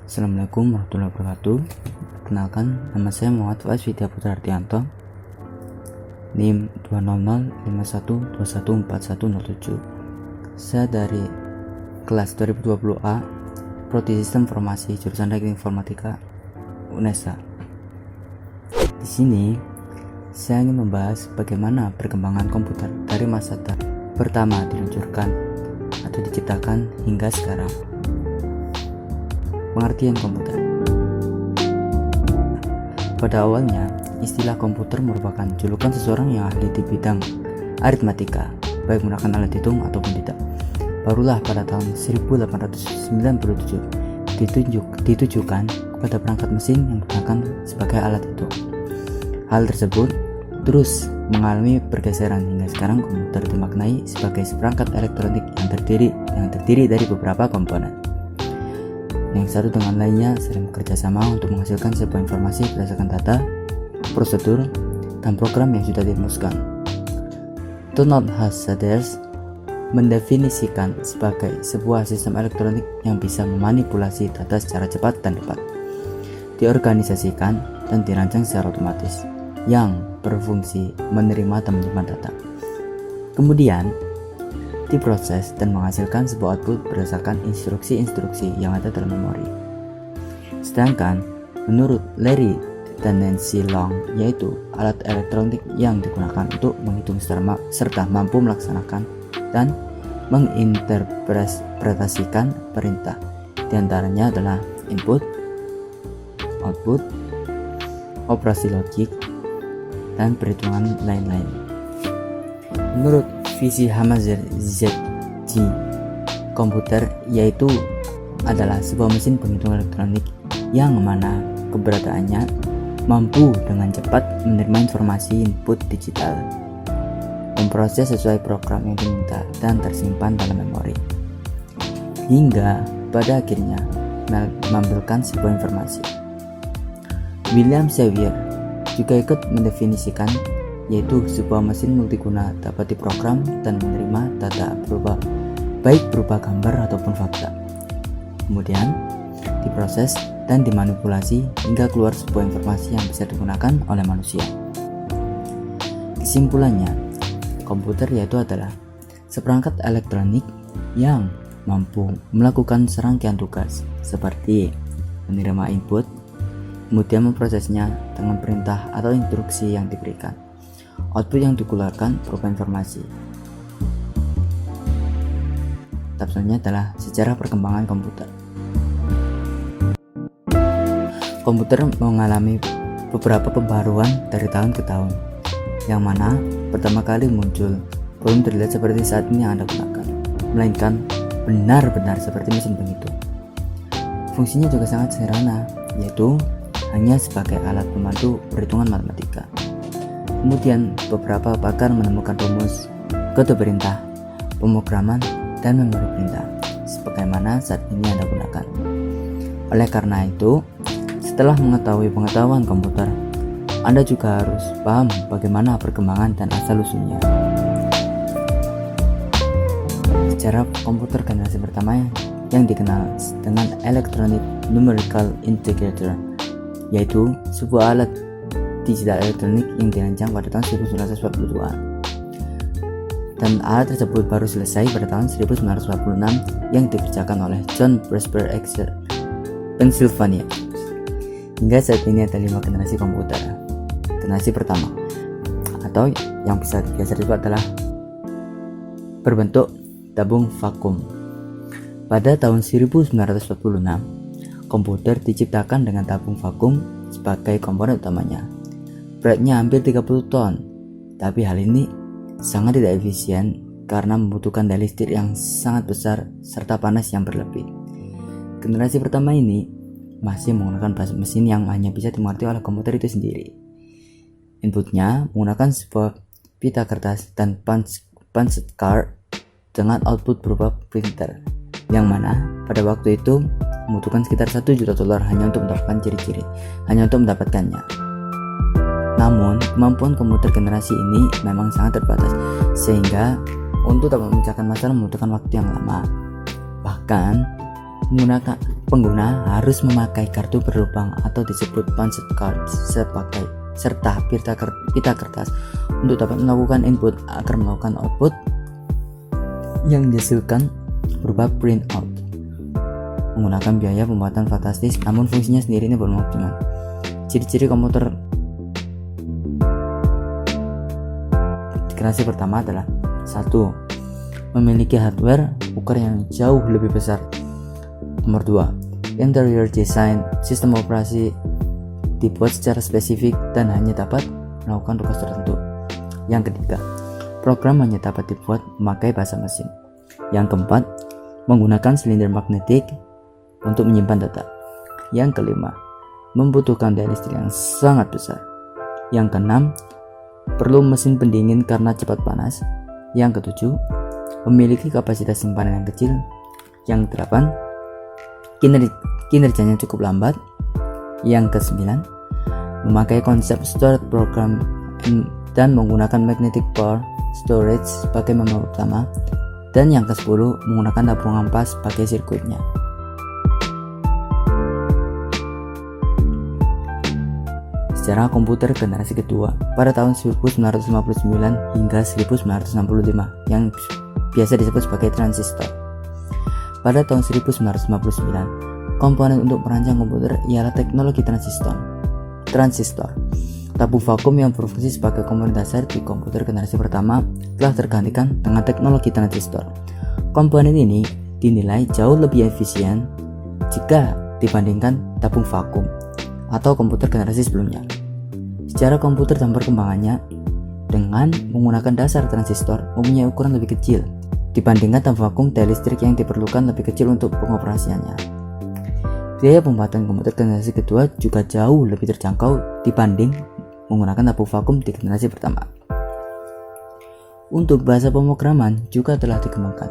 Assalamualaikum warahmatullahi wabarakatuh. Kenalkan, nama saya Muhammad Faiz Widya Putra Ardianto, NIM 20051214107. Saya dari kelas 2020A, Prodi Sistem Informasi, jurusan Teknik Informatika UNESA. Di sini saya ingin membahas bagaimana perkembangan komputer dari masa pertama diluncurkan atau diciptakan hingga sekarang. Pengertian komputer. Pada awalnya, istilah komputer merupakan julukan seseorang yang ahli di bidang aritmatika, baik menggunakan alat hitung ataupun tidak. Barulah pada tahun 1897 ditujukan kepada perangkat mesin yang digunakan sebagai alat hitung. Hal tersebut terus mengalami pergeseran hingga sekarang komputer dimaknai sebagai seperangkat elektronik yang terdiri dari beberapa komponen. Yang satu dengan lainnya saling bekerja sama untuk menghasilkan sebuah informasi berdasarkan data, prosedur, dan program yang sudah dirumuskan. Donald Hasaders mendefinisikan sebagai sebuah sistem elektronik yang bisa memanipulasi data secara cepat dan tepat, diorganisasikan dan dirancang secara otomatis, yang berfungsi menerima dan menyimpan data, kemudian diproses dan menghasilkan sebuah output berdasarkan instruksi-instruksi yang ada dalam memori. Sedangkan menurut Larry dan Nancy Long, yaitu alat elektronik yang digunakan untuk menghitung serta mampu melaksanakan dan menginterpretasikan perintah. Di antaranya adalah input, output, operasi logik, dan perhitungan lain-lain. Menurut visi Hamazer-ZG, komputer yaitu adalah sebuah mesin penghitung elektronik yang mana keberadaannya mampu dengan cepat menerima informasi input digital, memproses sesuai program yang diminta dan tersimpan dalam memori, hingga pada akhirnya menampilkan sebuah informasi. William Xavier juga ikut mendefinisikan yaitu sebuah mesin multiguna dapat diprogram dan menerima data baik berupa gambar ataupun fakta, kemudian diproses dan dimanipulasi hingga keluar sebuah informasi yang bisa digunakan oleh manusia. Kesimpulannya, komputer yaitu adalah seperangkat elektronik yang mampu melakukan serangkaian tugas seperti menerima input, kemudian memprosesnya dengan perintah atau instruksi yang diberikan. Output yang dikeluarkan berupa informasi. Tabelnya adalah sejarah perkembangan komputer. Komputer mengalami beberapa pembaruan dari tahun ke tahun, yang mana pertama kali muncul belum terlihat seperti saat ini yang Anda gunakan, melainkan benar-benar seperti mesin penghitung. Fungsinya juga sangat sederhana, yaitu hanya sebagai alat pembantu perhitungan matematika. Kemudian beberapa pakar menemukan rumus, kode perintah, pemrograman, dan memori perintah sebagaimana saat ini Anda gunakan. Oleh karena itu, setelah mengetahui pengetahuan komputer, Anda juga harus paham bagaimana perkembangan dan asal-usulnya. Sejarah komputer generasi pertama yang dikenal dengan Electronic Numerical Integrator, yaitu sebuah alat digital elektronik yang dirancang pada tahun 1942, dan alat tersebut baru selesai pada tahun 1946 yang dikerjakan oleh John Presper Exeter, Pennsylvania. Hingga saat ini ada 5 generasi komputer. Generasi pertama atau yang biasa disebut adalah berbentuk tabung vakum. Pada tahun 1946, komputer diciptakan dengan tabung vakum sebagai komponen utamanya. Beratnya hampir 30 ton, tapi hal ini sangat tidak efisien karena membutuhkan daya listrik yang sangat besar serta panas yang berlebih. Generasi pertama ini masih menggunakan mesin yang hanya bisa dimengerti oleh komputer itu sendiri. Inputnya menggunakan sebuah pita kertas dan punch card dengan output berupa printer, yang mana pada waktu itu membutuhkan sekitar $1 juta hanya untuk mendapatkannya. Namun, kemampuan komputer generasi ini memang sangat terbatas, sehingga untuk dapat memecahkan masalah membutuhkan waktu yang lama. Bahkan, menggunakan pengguna harus memakai kartu berlubang atau disebut punched cards serta pita kertas untuk dapat melakukan input agar melakukan output yang dihasilkan berupa printout. Menggunakan biaya pembuatan fantastis, namun fungsinya sendiri ini belum optimal. Ciri-ciri komputer generasi pertama adalah 1. Memiliki hardware ukuran yang jauh lebih besar. Nomor 2. Interior design, sistem operasi dibuat secara spesifik dan hanya dapat melakukan tugas tertentu. Yang ketiga, program hanya dapat dibuat memakai bahasa mesin. Yang keempat, menggunakan silinder magnetik untuk menyimpan data. Yang kelima, membutuhkan daya listrik yang sangat besar. Yang keenam, perlu mesin pendingin karena cepat panas. Yang ketujuh, memiliki kapasitas simpanan yang kecil. Yang kedelapan, kinerjanya cukup lambat. Yang kesembilan, memakai konsep stored program dan menggunakan magnetic core storage sebagai memori utama. Dan yang ke-10, menggunakan tabung ampas sebagai sirkuitnya. Sejarah komputer generasi kedua pada tahun 1959 hingga 1965 yang biasa disebut sebagai transistor. Pada tahun 1959, komponen untuk merancang komputer ialah teknologi transistor. Tabung vakum yang berfungsi sebagai komponen dasar di komputer generasi pertama telah tergantikan dengan teknologi transistor. Komponen ini dinilai jauh lebih efisien jika dibandingkan tabung vakum atau komputer generasi sebelumnya. Secara komputer dan perkembangannya dengan menggunakan dasar transistor mempunyai ukuran lebih kecil dibandingkan tabung vakum, daya listrik yang diperlukan lebih kecil untuk pengoperasiannya. Biaya pembuatan komputer generasi kedua juga jauh lebih terjangkau dibanding menggunakan tabung vakum di generasi pertama. Untuk bahasa pemrograman juga telah dikembangkan.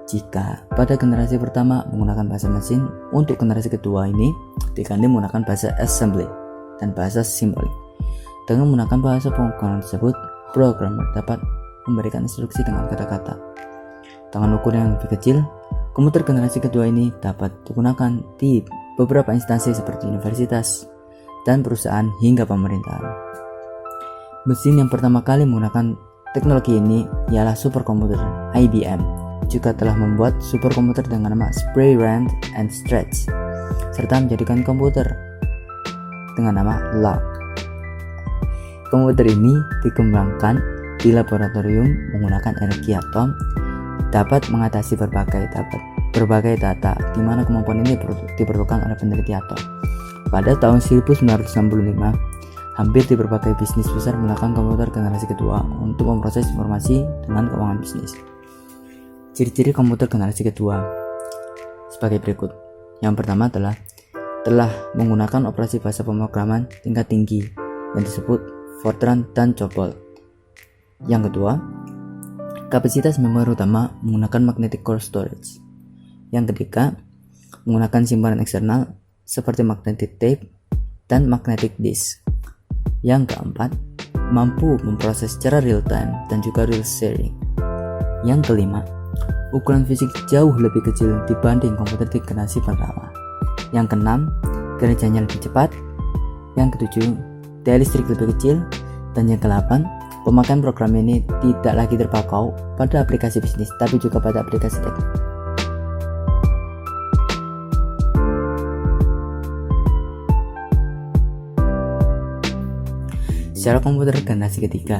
Jika pada generasi pertama menggunakan bahasa mesin, untuk generasi kedua ini diganti menggunakan bahasa assembly dan bahasa simbolik. Dengan menggunakan bahasa pemrograman tersebut, programmer dapat memberikan instruksi dengan kata-kata. Dengan ukuran yang lebih kecil, komputer generasi kedua ini dapat digunakan di beberapa instansi seperti universitas dan perusahaan hingga pemerintahan. Mesin yang pertama kali menggunakan teknologi ini ialah superkomputer IBM. Juga telah membuat superkomputer dengan nama Spray Rand and Stretch, serta menjadikan komputer dengan nama LOG. Komputer ini dikembangkan di laboratorium menggunakan energi atom, dapat mengatasi berbagai data di mana kemampuan ini diperlukan oleh peneliti atom. Pada tahun 1965, hampir di berbagai bisnis besar menggunakan komputer generasi kedua untuk memproses informasi dengan keuangan bisnis. Ciri-ciri komputer generasi kedua sebagai berikut. Yang pertama adalah telah menggunakan operasi bahasa pemrograman tingkat tinggi yang disebut Fortran dan COBOL. Yang kedua, kapasitas memori utama menggunakan magnetic core storage. Yang ketiga, menggunakan simpanan eksternal seperti magnetic tape dan magnetic disk. Yang keempat, mampu memproses secara real time dan juga real sharing. Yang kelima, ukuran fisik jauh lebih kecil dibanding komputer di generasi pertama. Yang keenam, kinerjanya lebih cepat. Yang ketujuh, daya listrik lebih kecil. Dan yang kedelapan, pemakaian program ini tidak lagi terpaku pada aplikasi bisnis, tapi juga pada aplikasi teknik. Secara komputer generasi ketiga,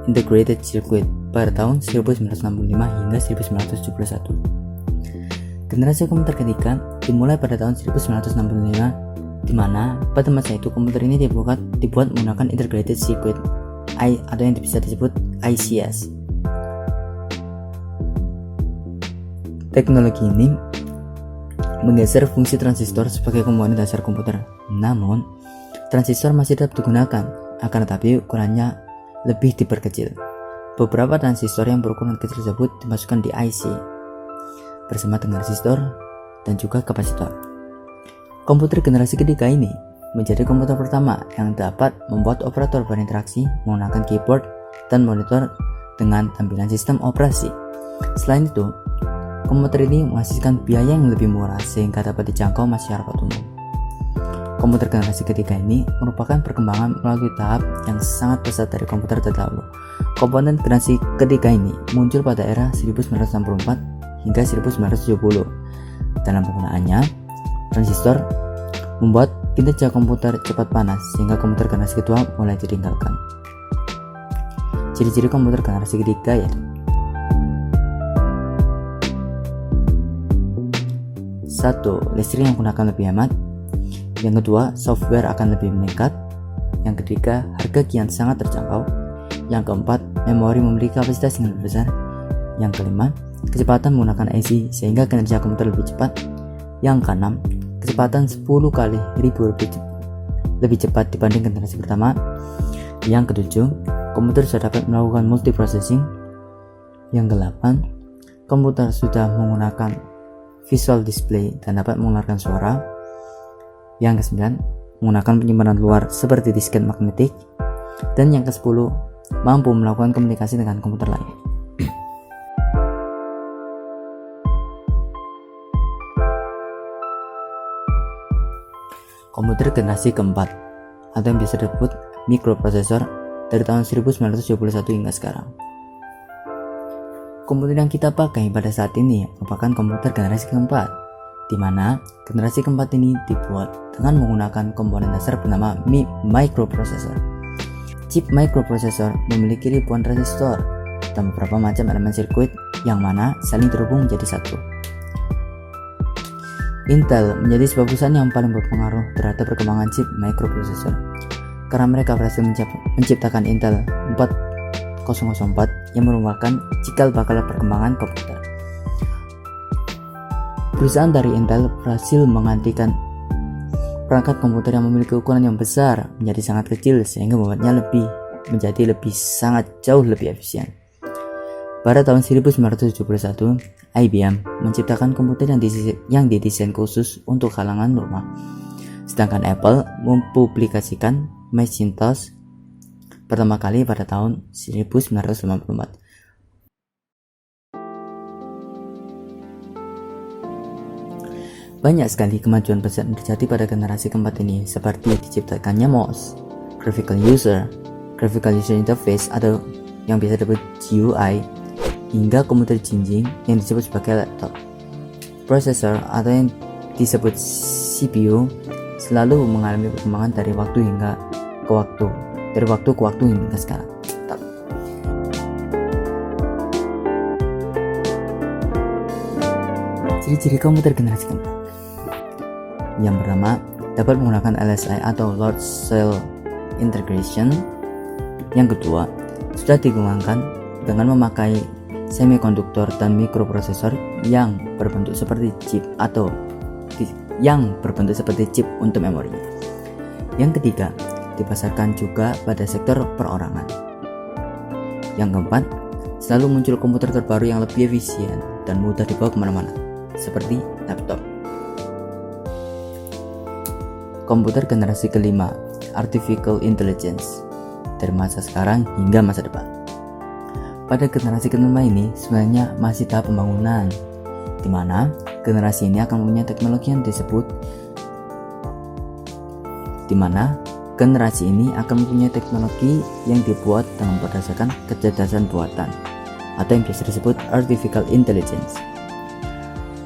Integrated Circuit pada tahun 1965 hingga 1971. Generasi komputer ketiga dimulai pada tahun 1965, di mana pada masa itu komputer ini dibuat menggunakan Integrated Circuit atau yang bisa disebut ICS. Teknologi ini menggeser fungsi transistor sebagai komponen dasar komputer. Namun, transistor masih tetap digunakan, akan tetapi ukurannya lebih diperkecil. Beberapa transistor yang berukuran kecil tersebut dimasukkan di IC bersama dengan resistor dan juga kapasitor. Komputer generasi ketiga ini menjadi komputer pertama yang dapat membuat operator berinteraksi menggunakan keyboard dan monitor dengan tampilan sistem operasi. Selain itu, Komputer ini menghasilkan biaya yang lebih murah sehingga dapat dijangkau masyarakat umum. Komputer generasi ketiga ini merupakan perkembangan melalui tahap yang sangat pesat dari komputer terdahulu. Komponen generasi ketiga ini muncul pada era 1964 hingga 1970. Dalam penggunaannya, transistor membuat kinerja komputer cepat panas sehingga komputer generasi kedua mulai ditinggalkan. Ciri-ciri komputer generasi ketiga ya: 1. Listrik yang digunakan lebih hemat. Yang kedua, software akan lebih meningkat. Yang ketiga, harga kian sangat terjangkau. Yang keempat, memori memiliki kapasitas yang lebih besar. Yang kelima, kecepatan menggunakan IC sehingga kinerja komputer lebih cepat. Yang keenam, kecepatan 10 kali ribu lebih cepat dibanding generasi pertama. Yang ketujuh, komputer sudah dapat melakukan multiprocessing. Yang kedelapan, komputer sudah menggunakan visual display dan dapat mengeluarkan suara. Yang kesembilan, menggunakan penyimpanan luar seperti disket magnetik. Dan yang ke-10, mampu melakukan komunikasi dengan komputer lain. Komputer generasi keempat atau yang biasa disebut mikroprosesor dari tahun 1971 hingga sekarang. Komputer yang kita pakai pada saat ini merupakan komputer generasi keempat, di mana generasi keempat ini dibuat dengan menggunakan komponen dasar bernama microprocessor. Chip microprocessor memiliki ribuan transistor dan beberapa macam elemen sirkuit yang mana saling terhubung menjadi satu. Intel menjadi sebuah perusahaan yang paling berpengaruh terhadap perkembangan chip microprocessor karena mereka berhasil menciptakan Intel 4004 yang merupakan cikal bakal perkembangan komputer. Perusahaan dari Intel berhasil menggantikan perangkat komputer yang memiliki ukuran yang besar menjadi sangat kecil sehingga membuatnya menjadi sangat jauh lebih efisien. Pada tahun 1971, IBM menciptakan komputer yang didesain khusus untuk kalangan rumah. Sedangkan Apple mempublikasikan Macintosh pertama kali pada tahun 1954. Banyak sekali kemajuan besar yang terjadi pada generasi keempat ini, seperti diciptakannya MOS, Graphical User Interface atau yang biasa disebut GUI, hingga komputer jinjing yang disebut sebagai laptop. Prosesor atau yang disebut CPU selalu mengalami perkembangan dari waktu ke waktu hingga sekarang. Ciri-ciri komputer generasi keempat. Yang pertama, dapat menggunakan LSI atau Large Cell Integration. Yang kedua, sudah dikembangkan dengan memakai semikonduktor dan mikroprosesor yang berbentuk seperti chip untuk memorinya. Yang ketiga, dipasarkan juga pada sektor perorangan. Yang keempat, selalu muncul komputer terbaru yang lebih efisien dan mudah dibawa kemana-mana, seperti laptop. Komputer generasi kelima, Artificial Intelligence, dari masa sekarang hingga masa depan. Pada generasi kelima ini sebenarnya masih tahap pembangunan, di mana generasi ini akan mempunyai teknologi yang dibuat dengan berdasarkan kecerdasan buatan atau yang biasa disebut Artificial Intelligence.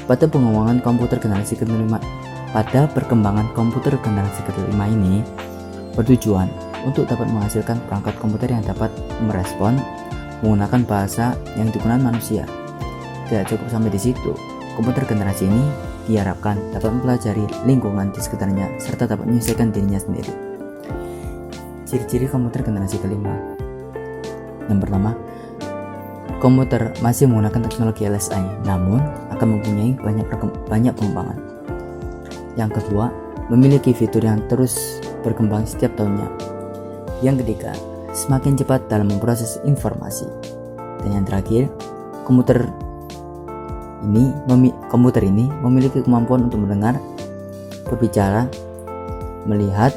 Pada perkembangan komputer generasi kelima ini bertujuan untuk dapat menghasilkan perangkat komputer yang dapat merespon menggunakan bahasa yang digunakan manusia. Tidak cukup sampai di situ, komputer generasi ini diharapkan dapat mempelajari lingkungan di sekitarnya serta dapat menyelesaikan dirinya sendiri. Ciri-ciri komputer generasi kelima. Yang pertama, komputer masih menggunakan teknologi LSI, namun akan mempunyai banyak pengembangan. Yang kedua, memiliki fitur yang terus berkembang setiap tahunnya. Yang ketiga, semakin cepat dalam memproses informasi. Dan yang terakhir, komputer ini memiliki kemampuan untuk mendengar, berbicara, melihat,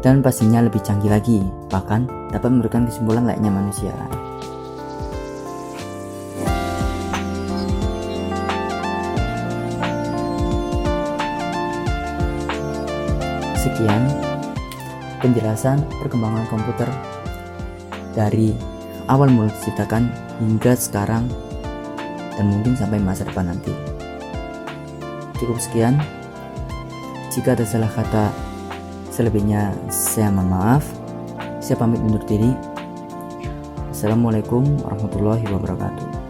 dan pastinya lebih canggih lagi, bahkan dapat memberikan kesimpulan layaknya manusia. sekian penjelasan perkembangan komputer dari awal mulai diciptakan hingga sekarang dan mungkin sampai masa depan nanti. Cukup sekian. Jika ada salah kata, selebihnya saya mohon maaf. Saya pamit undur diri. Assalamualaikum warahmatullahi wabarakatuh.